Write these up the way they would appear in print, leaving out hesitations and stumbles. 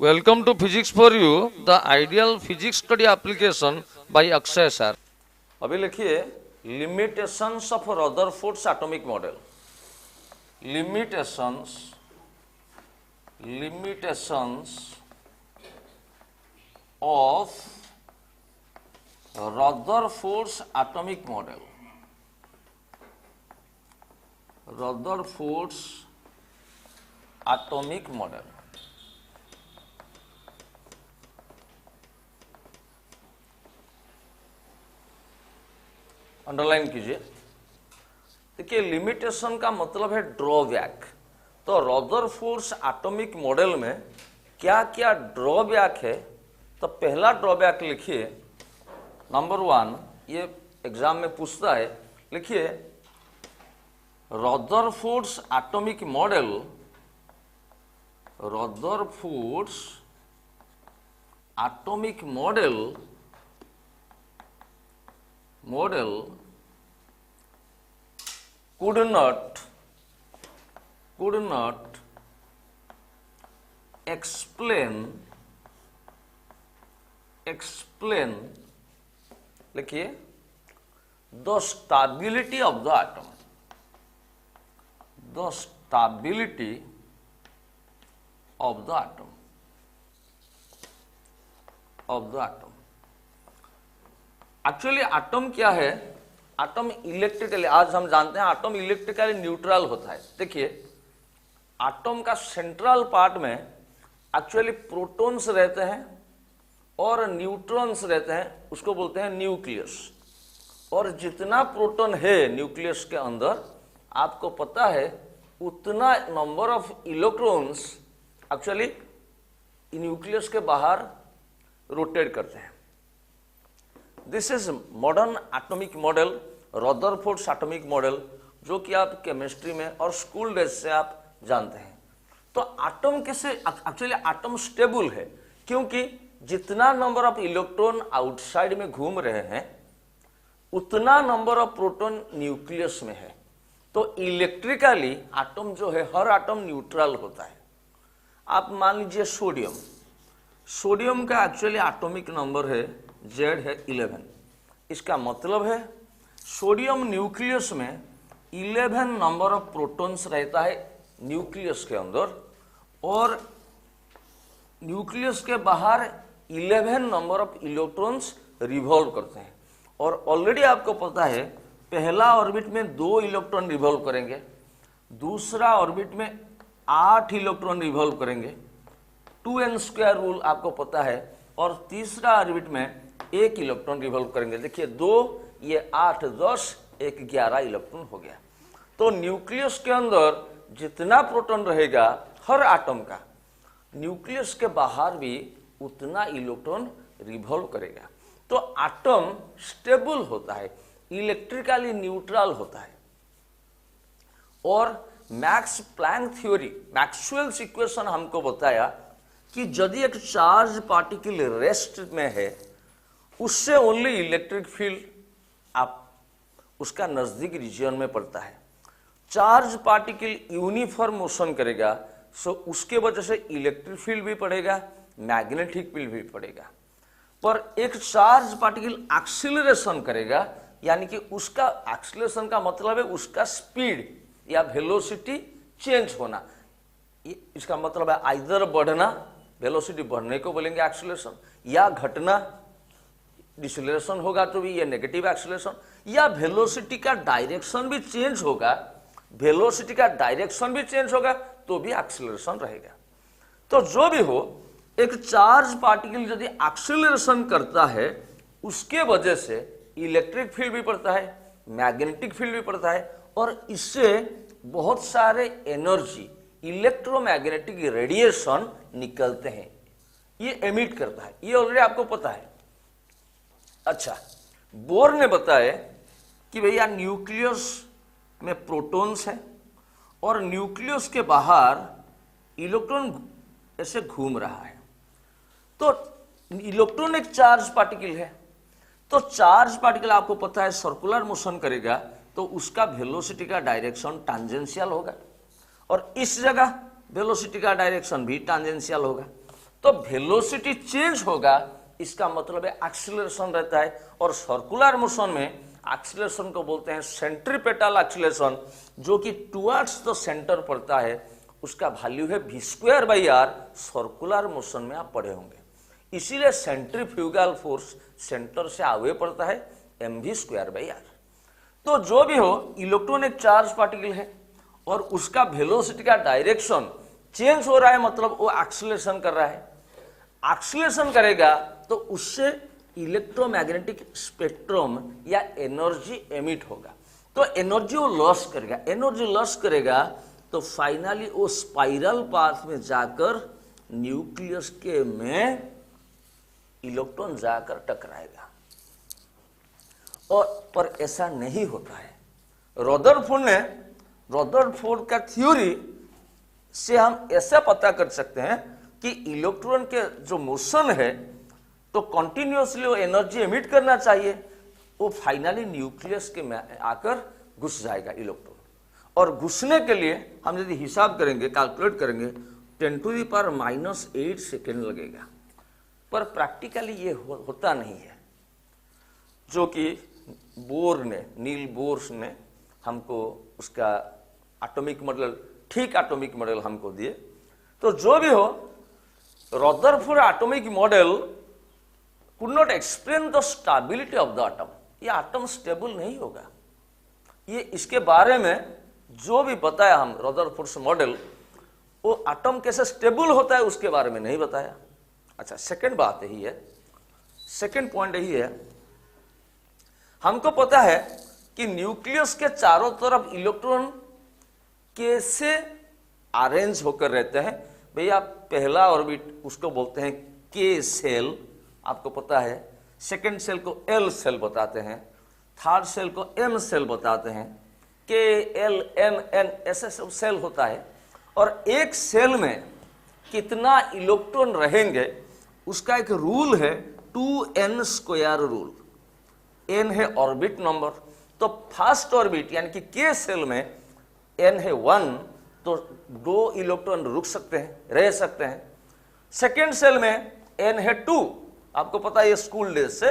Welcome to Physics for You, the ideal physics study application by Akshay sir. अभी लिखिए limitations of Rutherford's atomic model. Limitations of Rutherford's atomic model. Rutherford's atomic model. Underline कीजिए। देखिए limitation का मतलब है drawback. तो Rutherford's atomic model में क्या क्या ड्रॉबैक है, तो पहला ड्रॉबैक लिखिए नंबर 1, ये एग्जाम में पूछता है। लिखिए Rutherford's atomic model, Rutherford's atomic model could not explain लिखिए the stability of the atom, the stability of the atom, actually atom क्या है? एटम इलेक्ट्रिकली, आज हम जानते हैं एटम इलेक्ट्रिकली न्यूट्रल होता है। देखिए एटम का सेंट्रल पार्ट में एक्चुअली प्रोटॉन्स रहते हैं और न्यूट्रॉन्स रहते हैं, उसको बोलते हैं न्यूक्लियस। और जितना प्रोटॉन है न्यूक्लियस के अंदर, आपको पता है उतना number of electrons actually nucleus के बाहर रोटेट करते हैं। This is modern atomic model, Rutherford's atomic model, जो कि आप केमिस्ट्री में और स्कूल डेज से आप जानते हैं। तो एटम कैसे, एक्चुअली एटम स्टेबल है क्योंकि जितना नंबर ऑफ इलेक्ट्रॉन आउटसाइड में घूम रहे हैं उतना नंबर ऑफ प्रोटॉन न्यूक्लियस में है। तो इलेक्ट्रिकली एटम जो है, हर एटम न्यूट्रल होता है। आप मान लीजिए सोडियम का एक्चुअली एटॉमिक नंबर है Z है 11। इसका मतलब है सोडियम न्यूक्लियस में 11 नंबर ऑफ प्रोटॉन्स रहता है न्यूक्लियस के अंदर, और न्यूक्लियस के बाहर 11 नंबर ऑफ इलेक्ट्रॉन्स रिवॉल्व करते हैं। और ऑलरेडी आपको पता है पहला ऑर्बिट में 2 इलेक्ट्रॉन रिवॉल्व करेंगे, दूसरा ऑर्बिट में 8 इलेक्ट्रॉन रिवॉल्व करेंगे, 2n² रूल आपको पता है, और तीसरा ऑर्बिट में 1 इलेक्ट्रॉन रिवॉल्व करेंगे। देखिए 2, ये 8, 10, 1, 11 इलेक्ट्रॉन हो गया। तो न्यूक्लियस के अंदर जितना प्रोटॉन रहेगा हर एटम का, न्यूक्लियस के बाहर भी उतना इलेक्ट्रॉन रिवॉल्व करेगा। तो एटम स्टेबल होता है, इलेक्ट्रिकली न्यूट्रल होता है। और Max Planck theory, Maxwell's equation हमको बताया कि यदि एक चार्ज पार्टिकल रेस्ट में है, उससे ओनली इलेक्ट्रिक फील्ड आप उसका नजदीक रीजन में पड़ता है। चार्ज पार्टिकल यूनिफॉर्म मोशन करेगा, सो उसके वजह से इलेक्ट्रिक फील्ड भी पड़ेगा, मैग्नेटिक फील्ड भी पड़ेगा। पर एक चार्ज पार्टिकल एक्सीलरेशन करेगा, यानी कि उसका एक्सीलरेशन का मतलब है उसका स्पीड या वेलोसिटी चेंज होना। इसका मतलब है आइदर बढ़ना, वेलोसिटी बढ़ने को बोलेंगे एक्सीलरेशन, या घटना, डिसेलरेशन होगा तो भी ये नेगेटिव एक्सीलरेशन, या वेलोसिटी का डायरेक्शन भी चेंज होगा, वेलोसिटी का डायरेक्शन भी चेंज होगा तो भी एक्सीलरेशन रहेगा। तो जो भी हो, एक चार्ज पार्टिकल यदि एक्सीलरेशन करता है, उसके वजह से इलेक्ट्रिक फील्ड भी पड़ता है, मैग्नेटिक फील्ड भी पड़ता है, और इससे बहुत सारे एनर्जी, इलेक्ट्रोमैग्नेटिक रेडिएशन निकलते हैं, ये एमिट करता है। ये ऑलरेडी आपको पता है। अच्छा, बोर ने बताया कि भैया न्यूक्लियस में प्रोटॉन्स है और न्यूक्लियस के बाहर इलेक्ट्रॉन ऐसे घूम रहा है। तो इलेक्ट्रॉन एक चार्ज पार्टिकल है, तो चार्ज पार्टिकल आपको पता है सर्कुलर मोशन करेगा, तो उसका वेलोसिटी का डायरेक्शन टैंजेंशियल होगा, और इस जगह वेलोसिटी का डायरेक्शन भी टैंजेंशियल होगा। तो वेलोसिटी चेंज होगा, इसका मतलब है एक्सीलरेशन रहता है। और सर्कुलर मोशन में एक्सीलरेशन को बोलते हैं सेंट्रीपेटल एक्सीलरेशन, जो कि टुवर्ड्स द सेंटर पड़ता है, उसका वैल्यू है v²/r। सर्कुलर मोशन में आप पढ़े होंगे। इसीलिए सेंट्रीफ्यूगल फोर्स सेंटर से आगे पड़ता है mv²/r। तो जो भी हो, इलेक्ट्रॉन एक चार्ज पार्टिकल है और उसका वेलोसिटी का डायरेक्शन चेंज हो रहा है, मतलब वो एक्सीलरेशन कर रहा है। एक्सीलरेशन करेगा तो उससे इलेक्ट्रोमैग्नेटिक स्पेक्ट्रम या एनर्जी एमिट होगा। तो एनर्जी वो लॉस करेगा, एनर्जी लॉस करेगा तो फाइनली वो स्पाइरल पाथ में जाकर न्यूक्लियस के में इलेक्ट्रॉन जाकर टकराएगा। और पर ऐसा नहीं होता है। रदरफोर्ड का थ्योरी से हम ऐसा पता कर सकते हैं कि इलेक्ट्रॉन के जो मोशन है तो कंटिन्यूअसली वो एनर्जी एमिट करना चाहिए, वो फाइनली न्यूक्लियस के में आकर घुस जाएगा इलेक्ट्रॉन। और घुसने के लिए हम यदि हिसाब करेंगे, कैलकुलेट करेंगे, 10⁻⁻8 सेकेंड लगेगा। पर प्रैक्टिकली ये होता नहीं है, जो कि नील बोर ने हमको उसका एटॉमिक मॉडल, ठीक एटॉमिक मॉडल हमको दिए। तो जो भी हो, Rutherford atomic model could not explain the stability of the atom. ये एटम स्टेबल नहीं होगा। ये इसके बारे में जो भी बताया हम रदरफोर्ड मॉडल, वो एटम कैसे स्टेबल होता है उसके बारे में नहीं बताया। अच्छा, सेकंड बात यही है, सेकंड पॉइंट यही है, हमको पता है कि न्यूक्लियस के चारों तरफ इलेक्ट्रॉन कैसे अरेंज होकर रहते हैं। भैया पहला ऑर्बिट उसको बोलते हैं के सेल, आपको पता है। सेकंड सेल को एल सेल बताते हैं, थर्ड सेल को एम सेल बताते हैं। के एल एम एन ऐसे सब सेल होता है। और एक सेल में कितना इलेक्ट्रॉन रहेंगे उसका एक रूल है, 2n² रूल। n है ऑर्बिट नंबर, तो फर्स्ट ऑर्बिट यानी कि के सेल में n है 1, तो 2 इलेक्ट्रॉन रुक सकते हैं, रह सकते हैं। सेकेंड सेल में n है 2, आपको पता है स्कूल डेज से,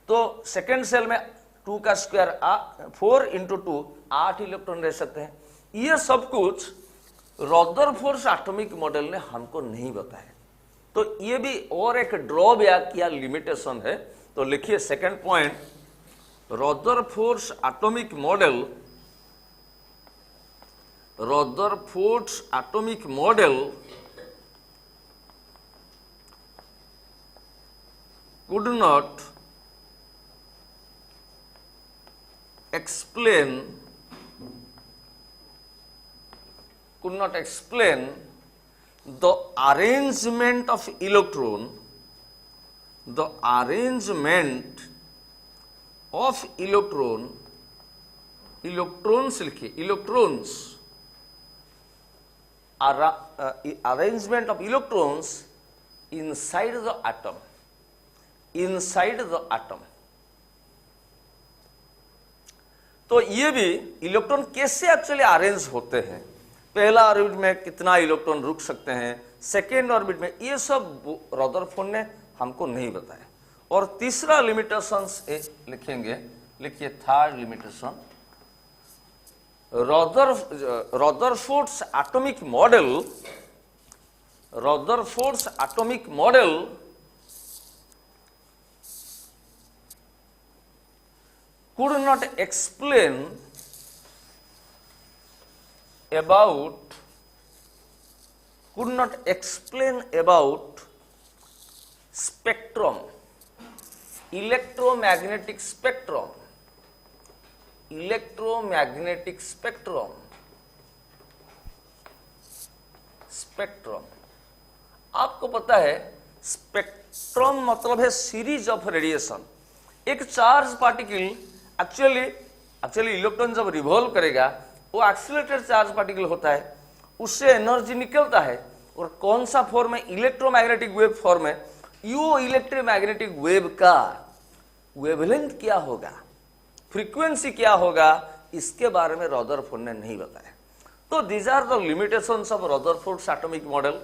तो सेकेंड सेल में 2 का स्क्वायर 4 × 2 8 इलेक्ट्रॉन रह सकते हैं। ये सब कुछ रदरफोर्ड एटॉमिक मॉडल ने हमको नहीं बताया। तो ये भी और एक ड्रॉबैक या लिमिटेशन है। तो लिखिए second point, Rutherford atomic model could not explain the arrangement of electrons लिखिए, arrangement of electrons inside the atom, तो ये भी इलेक्ट्रॉन कैसे एक्चुअली अरेंज होते हैं, पहला ऑर्बिट में कितना इलेक्ट्रॉन रुक सकते हैं, सेकेंड ऑर्बिट में, ये सब रदरफोर्ड ने हमको नहीं बताया। और तीसरा लिमिटेशन लिखेंगे, लिखिए third limitation, Rutherford atomic model could not explain about spectrum, electromagnetic spectrum, आपको पता है स्पेक्ट्रम मतलब है सीरीज ऑफ रेडिएशन। एक चार्ज पार्टिकल एक्चुअली इलेक्ट्रॉन जब रिवॉल्व करेगा वो एक्सीलरेटेड चार्ज पार्टिकल होता है, उससे एनर्जी निकलता है। और कौन सा फॉर्म है? इलेक्ट्रोमैग्नेटिक वेव फॉर्म है। यो इलेक्ट्रोमैग्नेटिक वेव का वेवलेंथ क्या होगा, फ्रीक्वेंसी क्या होगा, इसके बारे में रदरफोर्ड ने नहीं बताया। तो these are the limitations of Rutherford atomic model.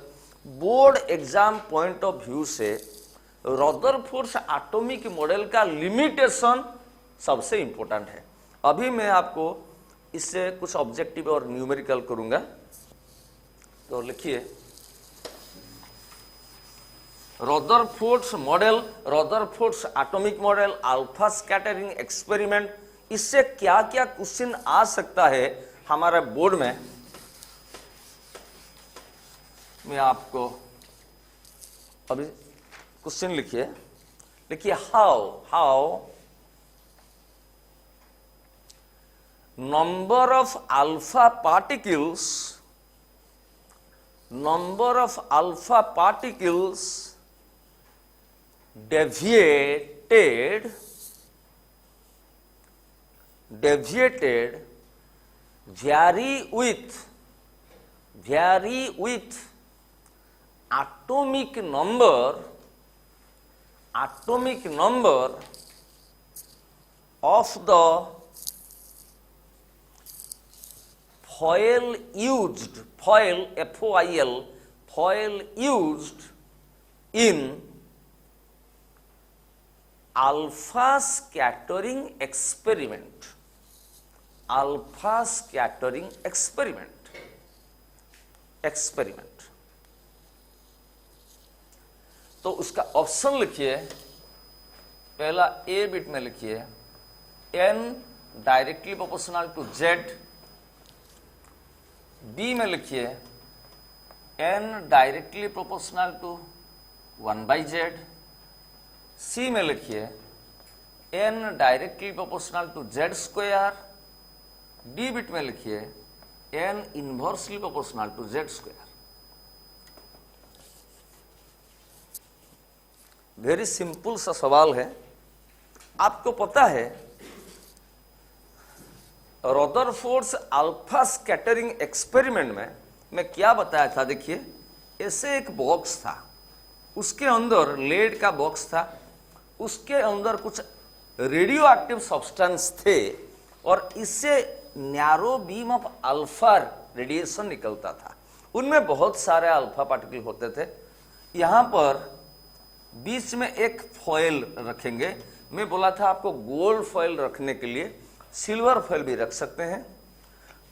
Board exam point of view से रदरफोर्ड एटॉमिक मॉडल का लिमिटेशन सबसे इंपॉर्टेंट है। अभी मैं आपको इससे कुछ ऑब्जेक्टिव और न्यूमेरिकल करूंगा। तो लिखिए, Rutherford model, Rutherford atomic model, alpha scattering experiment, इससे क्या क्या क्वेश्चन आ सकता है हमारे बोर्ड में, मैं आपको अभी क्वेश्चन लिखिए how number of alpha particles deviated vary with atomic number of the foil used in alpha scattering experiment, तो उसका ऑप्शन लिखिए। पहला ए बिट में लिखिए n directly proportional to z, B में लिखिए n directly proportional to 1/z, C में लिखिए n directly proportional to z square, D bit में लिखिए n inversely proportional to z square. Very simple सा सवाल है। आपको पता है रदरफोर्ड अल्फा स्कैटरिंग एक्सपेरिमेंट में मैं क्या बताया था? देखिए, ऐसे एक बॉक्स था, उसके अंदर लेड का बॉक्स था, उसके अंदर कुछ रेडियो एक्टिव सब्सटेंस थे और इससे narrow beam of alpha radiation निकलता था। उनमें बहुत सारे अल्फा पार्टिकल होते थे। यहां पर बीच में एक फॉयल रखेंगे। मैं बोला था आपको गोल्ड फॉयल रखने के लिए सिल्वर फॉयल भी रख सकते हैं।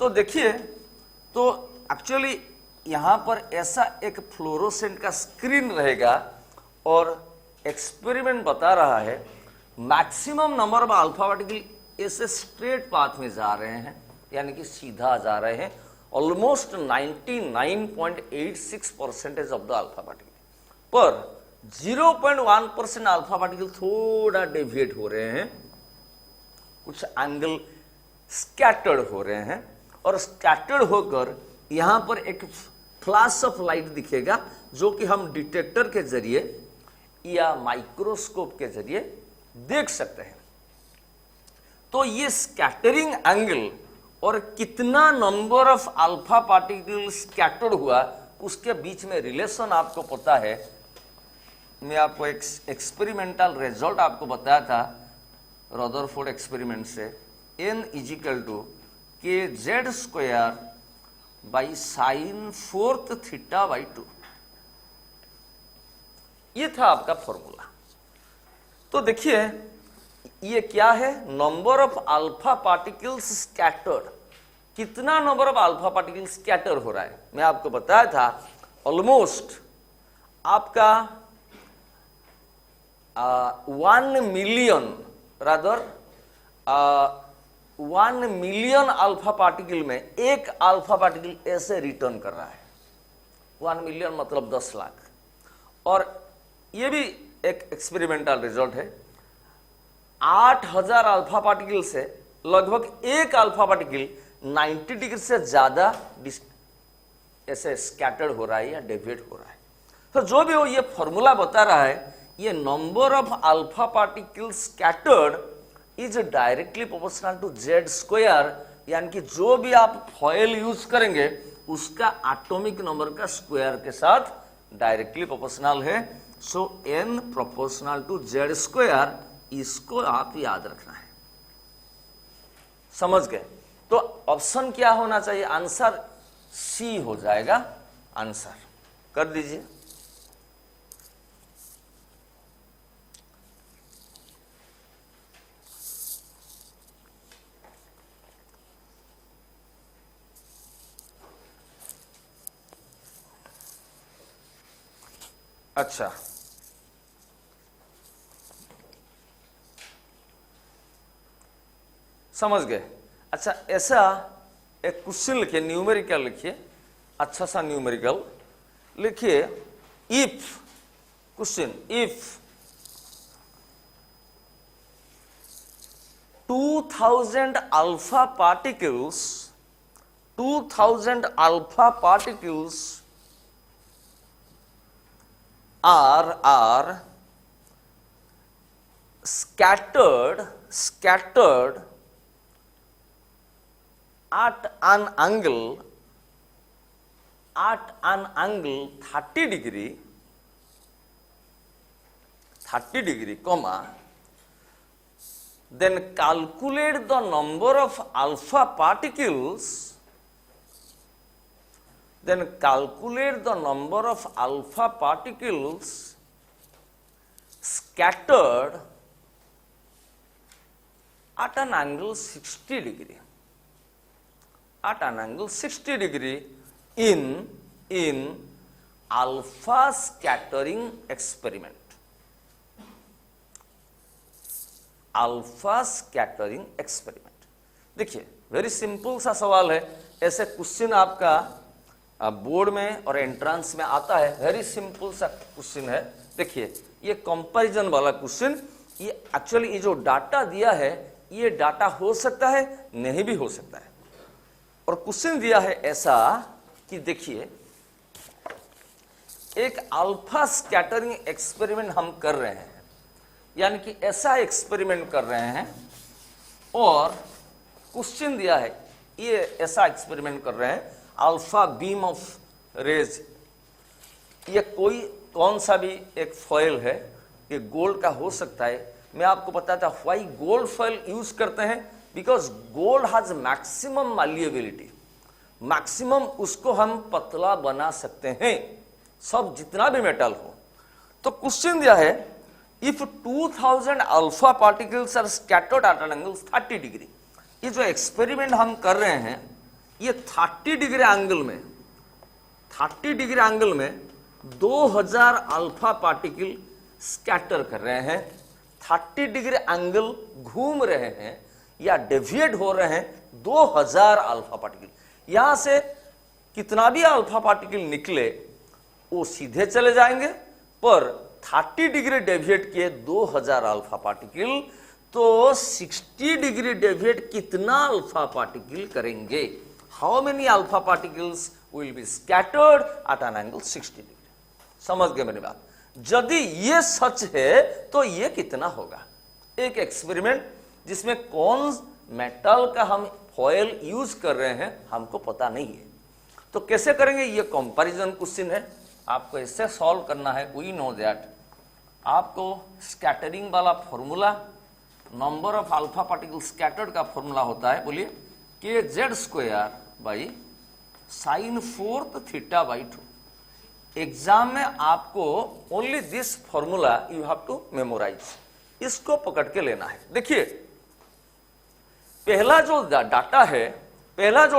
तो देखिए, तो एक्चुअली यहां पर ऐसा एक फ्लोरोसेंट का स्क्रीन रहेगा और एक्सपेरिमेंट बता रहा है maximum number of alpha particle ऐसे स्ट्रेट पाथ में जा रहे हैं, यानी कि सीधा जा रहे हैं। Almost 99.86% of the alpha particle, पर 0.1% अल्फा पार्टिकल थोड़ा डेविएट हो रहे हैं, कुछ एंगल स्कैटर्ड हो रहे हैं और स्कैटर्ड होकर यहां पर एक फ्लैश ऑफ लाइट दिखेगा जो कि हम डिटेक्टर के जरिए या माइक्रोस्कोप के जरिए देख सकते हैं। तो ये स्कैटरिंग एंगल और कितना number of alpha particle scattered हुआ उसके बीच में रिलेशन आपको पता है। मैं आपको एक एक्सपेरिमेंटल रिजल्ट आपको बताया था रदरफोर्ड एक्सपेरिमेंट से, n equal to kz² by sine 4th θ/2। ये था आपका फॉर्मूला। तो देखिए ये क्या है, number of alpha particles scattered, कितना number of alpha particle scatter हो रहा है। मैं आपको बताया था ऑलमोस्ट आपका 1 million rather 1 million alpha particle में एक अल्फा पार्टिकल ऐसे रिटर्न कर रहा है। 1 मिलियन मतलब 10 लाख। और ये भी एक एक्सपेरिमेंटल रिजल्ट है। 8000 अल्फा पार्टिकल से लगभग एक अल्फा पार्टिकल 90 डिग्री से ज्यादा ऐसे स्कैटर्ड हो रहा है या डेविएट हो रहा है। तो जो भी हो, ये फॉर्मूला बता रहा है ये number of alpha particle scattered is directly proportional to z square, यानी कि जो भी आप फॉयल यूज करेंगे उसका एटॉमिक नंबर का स्क्वायर के साथ डायरेक्टली प्रोपोर्शनल है। So n proportional to z square, इसको आप याद रखना है। समझ गए? तो ऑप्शन क्या होना चाहिए? आंसर सी हो जाएगा आंसर। कर दीजिए। अच्छा, समझ गए। अच्छा, ऐसा एक क्वेश्चन लिखिए, न्यूमेरिकल लिखिए, अच्छा सा न्यूमेरिकल लिखिए। If question, if 2000 alpha particles, 2000 alpha particles are scattered at an angle 30 degree, comma, then calculate the number of alpha particles, scattered at an angle 60 degree, in alpha scattering experiment। देखिए, very simple सा सवाल है। ऐसे question आपका board में और entrance में आता है। वेरी सिंपल सा क्वेश्चन है। देखिए, ये कंपैरिजन वाला क्वेश्चन, ये एक्चुअली ये जो डाटा दिया है, ये डाटा हो सकता है, नहीं भी हो सकता है। और क्वेश्चन दिया है ऐसा कि देखिए, एक अल्फा स्कैटरिंग एक्सपेरिमेंट हम कर रहे हैं, यानी कि ऐसा एक्सपेरिमेंट कर रहे हैं, और क्वेश्चन दिया है ये ऐसा एक्सपेरिमेंट कर रहे हैं, अल्फा बीम ऑफ रेज। ये कोई कौन सा भी एक फॉयल है, ये गोल्ड का हो सकता है। मैं आपको बताता हूं व्हाई गोल्ड फॉयल यूज करते हैं, because gold has maximum malleability, maximum उसको हम पतला बना सकते हैं, सब जितना भी मेटल हो। तो क्वेश्चन दिया है, if 2000 alpha particles are scattered at an angle 30 degree. ये जो एक्सपेरिमेंट हम कर रहे हैं, ये 30 डिग्री एंगल में 2000 अल्फा पार्टिकल स्कैटर कर रहे हैं। 30 डिग्री एंगल घूम रहे हैं या डेविएट हो रहे हैं 2000 अल्फा पार्टिकल। यहां से कितना भी अल्फा पार्टिकल निकले वो सीधे चले जाएंगे, पर 30 डिग्री डेविएट किए 2000 अल्फा पार्टिकल, तो 60 डिग्री डेविएट कितना अल्फा पार्टिकल करेंगे? How many alpha particles will be scattered at an angle 60 degree. समझ गए मेरी बात? यदि ये सच है तो ये कितना होगा? एक एक्सपेरिमेंट जिसमें कौन मेटल का हम फॉयल यूज कर रहे हैं हमको पता नहीं है, तो कैसे करेंगे? ये कंपैरिजन क्वेश्चन है, आपको इससे सॉल्व करना है। वी नो दैट आपको स्कैटरिंग वाला formula, number of alpha particle scattered का फॉर्मूला होता है, बोलिए, kz² by sin 4 theta by 2। Exam में आपको only this formula you have to memorise, इसको पकड़ के लेना है। देखिए, पहला जो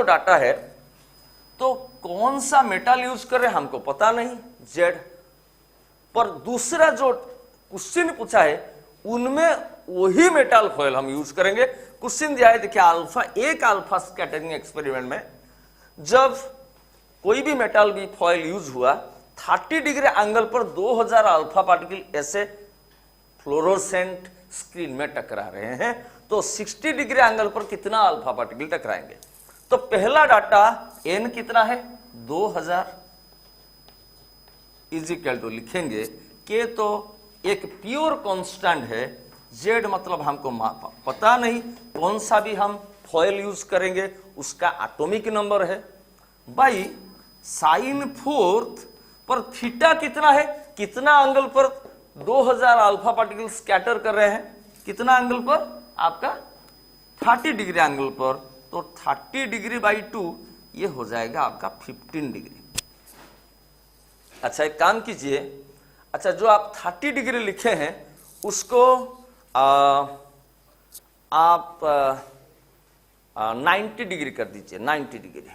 डाटा है तो कौन सा मेटल यूज कर रहे हैं हमको पता नहीं, जेड। पर दूसरा जो क्वेश्चन पूछा है उनमें वही मेटल फॉयल हम यूज करेंगे। क्वेश्चन दिया है, देखिए, एक अल्फा स्कैटरिंग एक्सपेरिमेंट में जब कोई भी मेटल भी फॉयल यूज हुआ, 30 डिग्री एंगल पर 2000 अल्फा पार्टिकल ऐसे फ्लोरोसेंट स्क्रीन में टकरा रहे हैं, तो 60 डिग्री एंगल पर कितना अल्फा पार्टिकल टकराएंगे? तो पहला डाटा n कितना है? 2000 इज इक्वल टू, लिखेंगे k तो एक प्योर कांस्टेंट है, z मतलब हमको पता नहीं, कौन सा भी हम फॉयल यूज करेंगे उसका एटॉमिक नंबर है, बाई sin 4 पर थीटा कितना है, कितना एंगल पर 2000 अल्फा पार्टिकल स्कैटर कर रहे हैं, कितना एंगल पर? आपका 30 डिग्री एंगल पर, तो 30 डिग्री बाई 2 ये हो जाएगा आपका 15 डिग्री। अच्छा एक काम कीजिए, अच्छा जो आप 30 डिग्री लिखे हैं उसको आप 90 डिग्री कर दीजिए, 90 डिग्री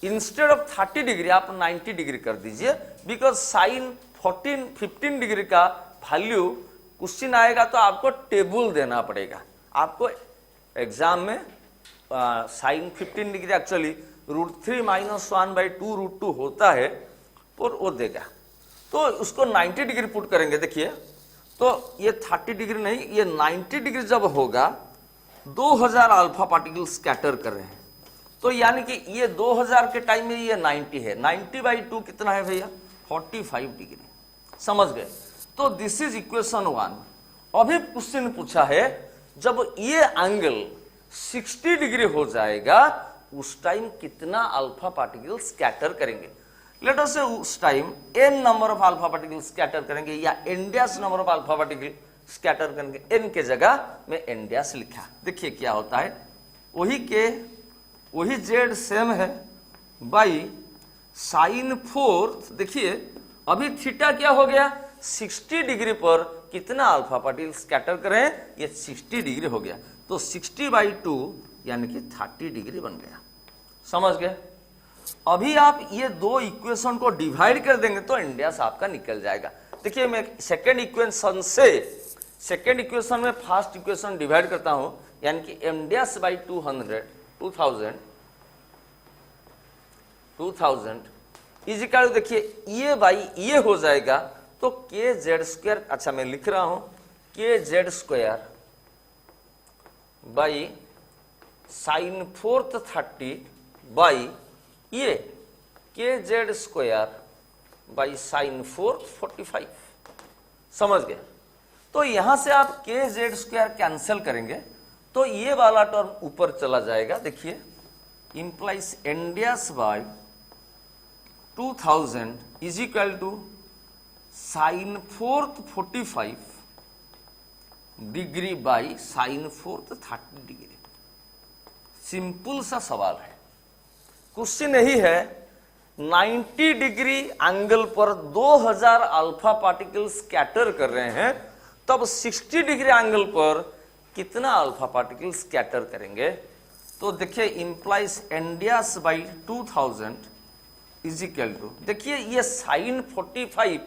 इंस्टेड ऑफ 30 डिग्री आप 90 डिग्री कर दीजिए, बिकॉज साइन 15 डिग्री का वैल्यू क्वेश्चन आएगा तो आपको टेबल देना पड़ेगा। आपको एग्जाम में साइन 15 डिग्री एक्चुअली √3 - 1/2 √2 होता है, और वो देगा तो उसको 90 डिग्री पुट करेंगे। देखिए तो ये 30 डिग्री नहीं, ये 90 डिग्री जब होगा 2000 अल्फा पार्टिकल स्कैटर कर रहे हैं, तो यानी कि ये 2000 के टाइम में ये 90 है, 90/2 कितना है भैया 45 डिग्री। समझ गए? तो दिस इज इक्वेशन 1। अभी क्वेश्चन पूछा है जब ये एंगल 60 डिग्री हो जाएगा उस टाइम कितना अल्फा पार्टिकल स्कैटर करेंगे। लेट अस से उस time n number of alpha particle scatter करेंगे या n dash number of alpha particle scatter करेंगे। n के जगह में n डैश लिखा। देखिए क्या होता है, वही z सेम है बाई साइन 4। देखिए अभी थीटा क्या हो गया 60 डिग्री पर कितना अल्फा पार्टिकल स्कैटर करें, ये 60 डिग्री हो गया, तो 60/2 यानी कि 30 डिग्री बन गया। समझ गए? अभी आप ये दो इक्वेशन को डिवाइड कर देंगे तो इंडिया से आपका निकल जाएगा। देखिए मैं सेकेंड इक्वेशन से सेकेंड इक्वेशन में फर्स्ट इक्वेशन डिवाइड करता हूं, यानी कि m'/200 2000 इजिकल, देखिए ये बाई ये हो जाएगा तो kz²। अच्छा मैं लिख रहा हूं kz² बाई साइन 4 30 बाई ये kz² बाई साइन 4 45। समझ गए? तो यहां से आप kz² कैंसिल करेंगे तो ये वाला टर्म ऊपर चला जाएगा। देखिए implies n dash by 2000 is equal to sine 4 45 degree by sine 4 30 degree. Simple सा सवाल है, क्वेश्चन यही है 90 डिग्री एंगल पर 2000 अल्फा पार्टिकल स्कैटर कर रहे हैं, तब 60 डिग्री एंगल पर कितना अल्फा पार्टिकल स्कैटर करेंगे। तो देखिए implies n dash by 2000 is equal to, देखिए ये साइन 45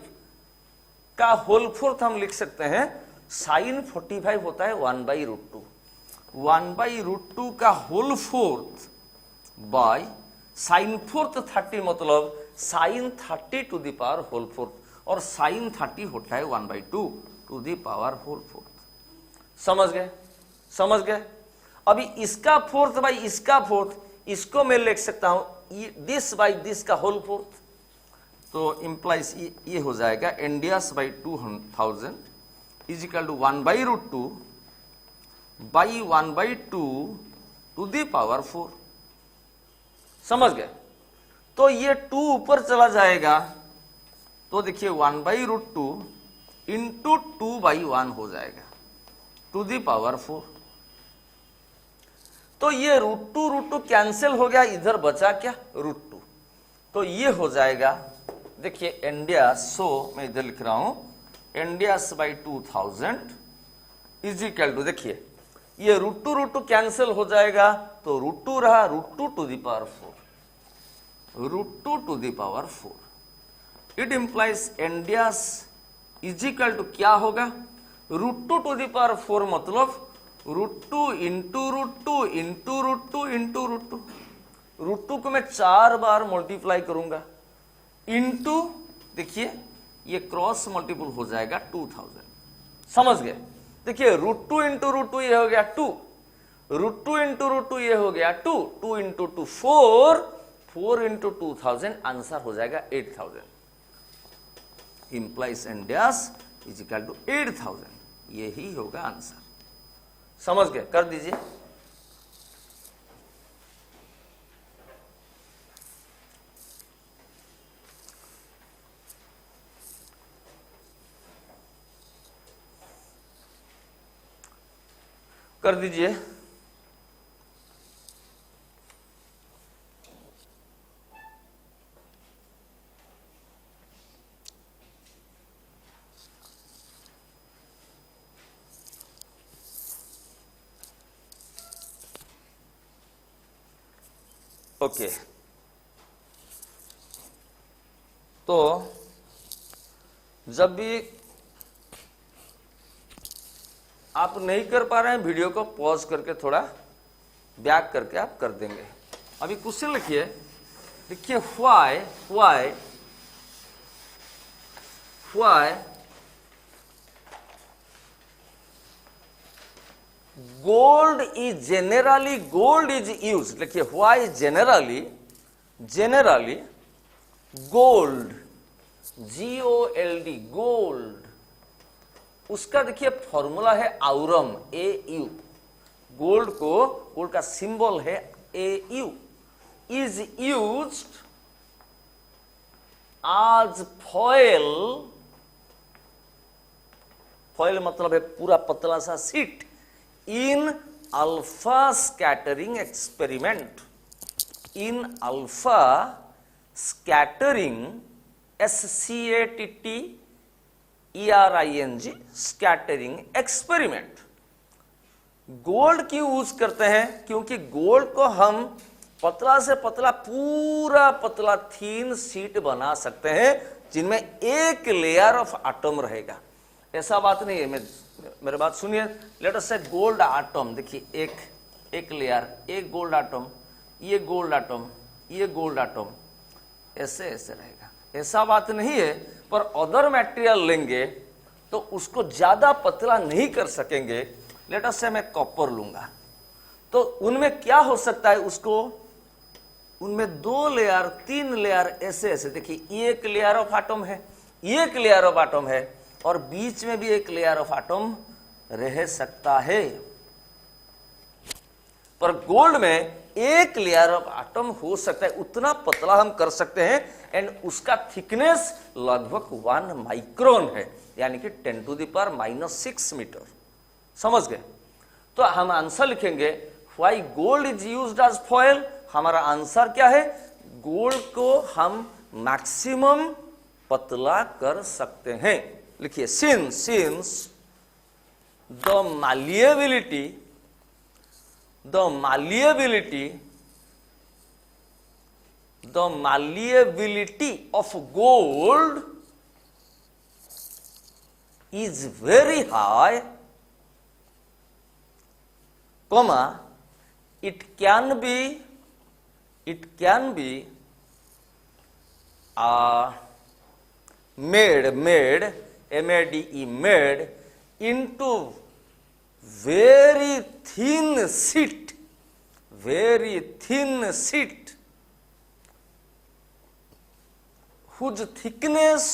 का होल फोर्थ हम लिख सकते हैं। साइन 45 होता है 1/√2, 1/√2 का होल फोर्थ बाय साइन 4 30 मतलब sine 30 to the power whole fourth, और साइन 30 होता है 1/2 to the power whole fourth. समझ गए? समझ गए? अभी इसका फोर्थ बाई इसका फोर्थ, इसको मैं लिख सकता हूं दिस बाई दिस का होल फोर्थ, तो इंप्लाइज ये हो जाएगा n dash by 2000 is equal to 1/√2 by 1/2 to the power 4। समझ गए? तो ये 2 ऊपर चला जाएगा तो देखिए 1/√2 इंटू 2/1 हो जाएगा टू द पावर 4। तो ये √2 कैंसिल हो गया, इधर बचा क्या √2, तो ये हो जाएगा। देखिए n डैश, सो मैं इधर लिख रहा हूं n dash by 2000 is equal to, देखिए ये √2 कैंसिल हो जाएगा तो √2 रहा, √2 to the power 4, √2 to the power 4। It implies n dash is equal to क्या होगा √2 टू द पावर 4 मतलब √2 इंटू √2 इंटू √2 इंटू √2। √2 को मैं 4 बार मल्टीप्लाई करूंगा इंटू, देखिए ये क्रॉस मल्टीपल हो जाएगा 2000। समझ गए? देखिए √2 इंटू √2 ये हो गया 2, √2 इंटू √2 ये हो गया 2, 2 इंटू 2 4, 4 इंटू 2000 आंसर हो जाएगा 8000। Implies n dash is equal to 8000, यही होगा आंसर। समझ गए? कर दीजिए। कर दीजिए। ओके, तो जब भी आप नहीं कर पा रहे हैं, वीडियो को पॉज करके थोड़ा बैक करके आप कर देंगे। अभी क्वेश्चन लिखिए, देखिए व्हाई गोल्ड इज यूज्ड, देखिए why generally gold, GOLD gold, उसका देखिए फॉर्मूला है आउरम, AU। गोल्ड का सिंबल है AU, is used as foil मतलब है पूरा पतला सा sheet, in alpha scattering experiment, in alpha scattering, SCATTERING scattering experiment. Gold क्यों यूज करते हैं? क्योंकि गोल्ड को हम पतला से पतला, पूरा पतला थीन शीट बना सकते हैं जिनमें एक लेयर ऑफ एटम रहेगा। ऐसा बात नहीं है, मेरे बात सुनिए, लेट अस से गोल्ड एटम, देखिए एक लेयर, एक गोल्ड एटम, ये गोल्ड एटम, ये गोल्ड एटम, ऐसे रहेगा। ऐसा बात नहीं है, पर अदर मटेरियल लेंगे तो उसको ज्यादा पतला नहीं कर सकेंगे। लेट अस से मैं कॉपर लूंगा, तो उनमें क्या हो सकता है, उसको उनमें 2 लेयर 3 लेयर ऐसे देखिए, एक लेयर ऑफ एटम है, एक लेयर ऑफ एटम है, और बीच में भी एक लेयर ऑफ एटम रह सकता है। पर गोल्ड में एक लेयर ऑफ एटम हो सकता है, उतना पतला हम कर सकते हैं, एंड उसका थिकनेस लगभग 1 माइक्रोन है, यानी कि 10⁻⁻6 मीटर। समझ गए? तो हम आंसर लिखेंगे why gold is used as foil. हमारा आंसर क्या है? गोल्ड को हम मैक्सिमम पतला कर सकते हैं। लिखिए, since the malleability of gold is very high, comma, it can be made MADE made into very thin sheet, whose thickness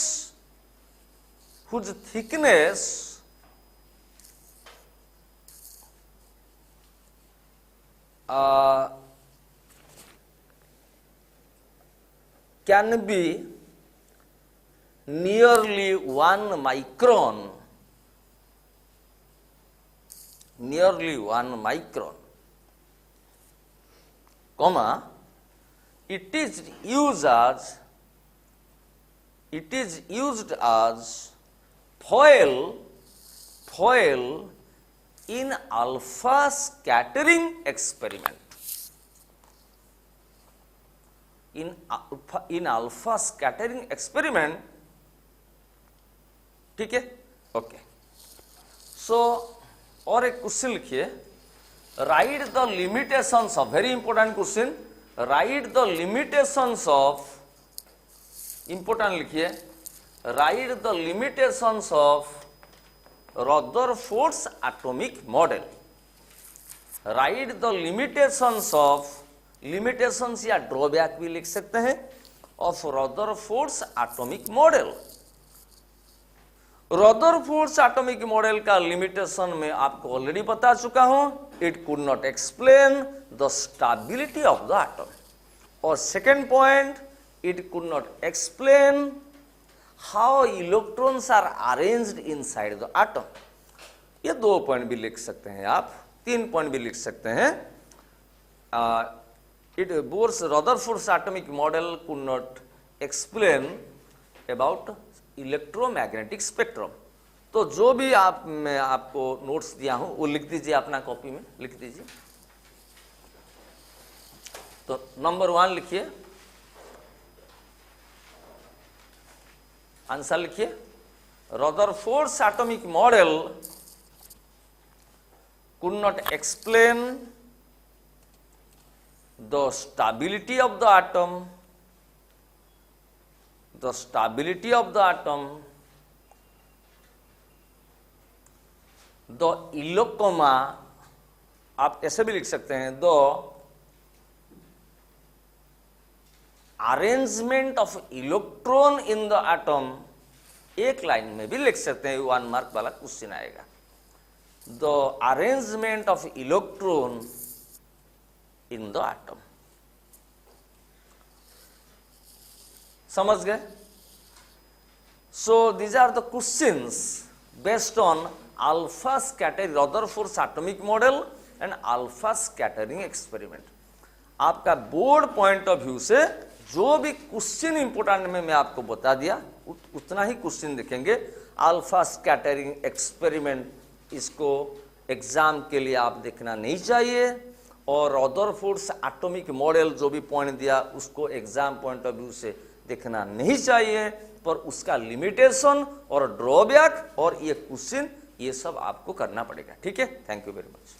can be nearly 1 micron, comma, it is used as foil in alpha scattering experiment. In alpha scattering experiment, ठीक है? Okay, सो और एक question लिखिए, write the limitations of, very important question, write the limitations of, important लिखिए, write the limitations of Rutherford's atomic model. Write the limitations of, limitations या drawback भी लिख सकते हैं, of Rutherford's atomic model. Rutherford's atomic model का limitation में आपको already बता चुका हूं, it could not explain the stability of the atom, और second point, it could not explain how electrons are arranged inside the atom. ये 2 point भी लिख सकते हैं आप, 3 पॉइंट भी लिख सकते हैं। It Bohr's Rutherford's atomic model could not explain about electromagnetic spectrum। तो जो भी मैं आपको नोट्स दिया हूं वो लिख दीजिए, अपना कॉपी में लिख दीजिए। तो नंबर 1 लिखिए, आंसर लिखिए, Rutherford's atomic model could not explain the stability of the atom, the stability of the atom, the इलेक्ट्रोमा, आप ऐसे भी लिख सकते हैं, the arrangement of electron in the atom, एक लाइन में भी लिख सकते हैं, 1 मार्क वाला क्वेश्चन आएगा। The arrangement of electron in the atom, समझ गए? So these are the questions based on alpha scattering, Rutherford's atomic model and alpha scattering experiment. आपका बोर्ड पॉइंट ऑफ व्यू से जो भी क्वेश्चन इंपोर्टेंट में मैं आपको बता दिया उतना ही क्वेश्चन देखेंगे। अल्फा स्कैटरिंग एक्सपेरिमेंट, इसको एग्जाम के लिए आप देखना नहीं चाहिए, और रदरफोर्ड्स एटॉमिक मॉडल जो भी पॉइंट दिया उसको एग्जाम पॉइंट ऑफ व्यू से देखना नहीं चाहिए, पर उसका लिमिटेशन और ड्रॉबैक और ये क्वेश्चन, ये सब आपको करना पड़ेगा। ठीक है, थैंक यू वेरी मच।